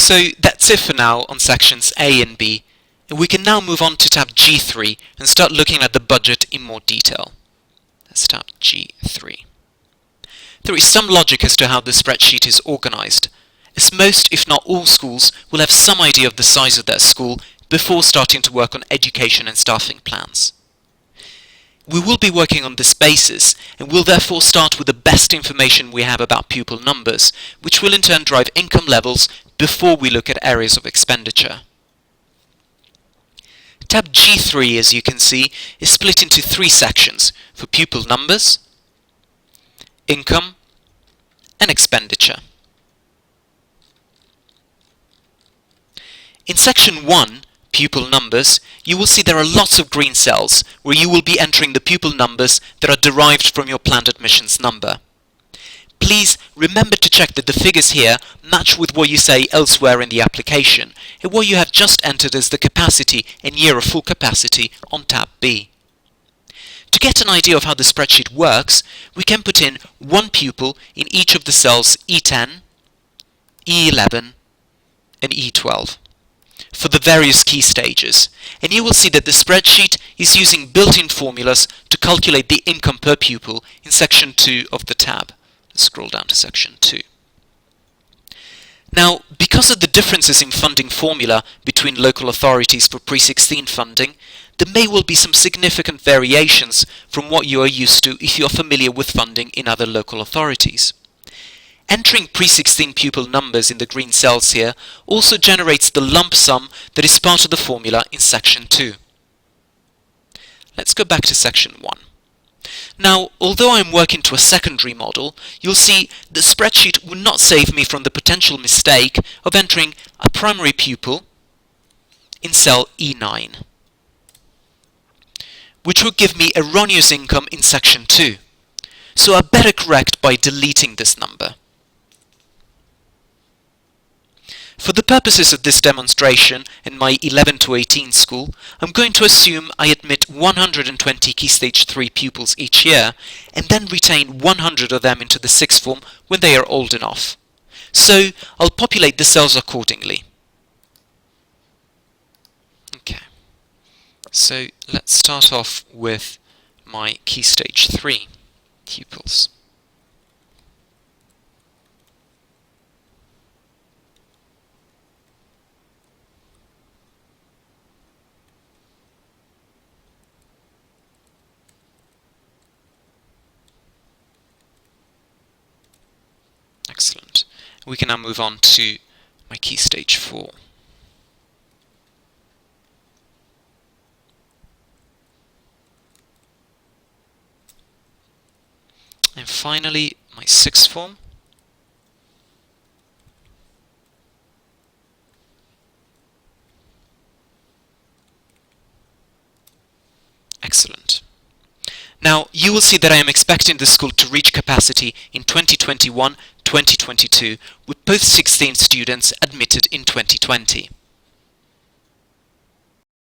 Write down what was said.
So that's it for now on sections A and B, and we can now move on to tab G3 and start looking at the budget in more detail. Let's tab G3. There is some logic as to how the spreadsheet is organized, as most, if not all, schools will have some idea of the size of their school before starting to work on education and staffing plans. We will be working on this basis, and will therefore start with the best information we have about pupil numbers, which will in turn drive income levels before we look at areas of expenditure. Tab G3, as you can see, is split into three sections for pupil numbers, income, and expenditure. In section 1, pupil numbers, you will see there are lots of green cells where you will be entering the pupil numbers that are derived from your planned admissions number. Please remember to check that the figures here match with what you say elsewhere in the application and what you have just entered as the capacity and year of full capacity on tab B. To get an idea of how the spreadsheet works, we can put in one pupil in each of the cells E10, E11, and E12 for the various key stages, and you will see that the spreadsheet is using built-in formulas to calculate the income per pupil in section 2 of the tab. Let's scroll down to section 2. Now, because of the differences in funding formula between local authorities for pre-16 funding, there may well be some significant variations from what you are used to if you are familiar with funding in other local authorities. Entering pre-16 pupil numbers in the green cells here also generates the lump sum that is part of the formula in section 2. Let's go back to section 1. Now, although I'm working to a secondary model, you'll see the spreadsheet would not save me from the potential mistake of entering a primary pupil in cell E9, which would give me erroneous income in section 2. So I better correct by deleting this number. For the purposes of this demonstration in my 11 to 18 school, I'm going to assume I admit 120 Key Stage 3 pupils each year, and then retain 100 of them into the sixth form when they are old enough. So I'll populate the cells accordingly. Okay, so let's start off with my Key Stage 3 pupils. Excellent. We can now move on to my Key Stage 4. And finally, my sixth form. Excellent. Now, you will see that I am expecting the school to reach capacity in 2021-2022 with both 16 students admitted in 2020.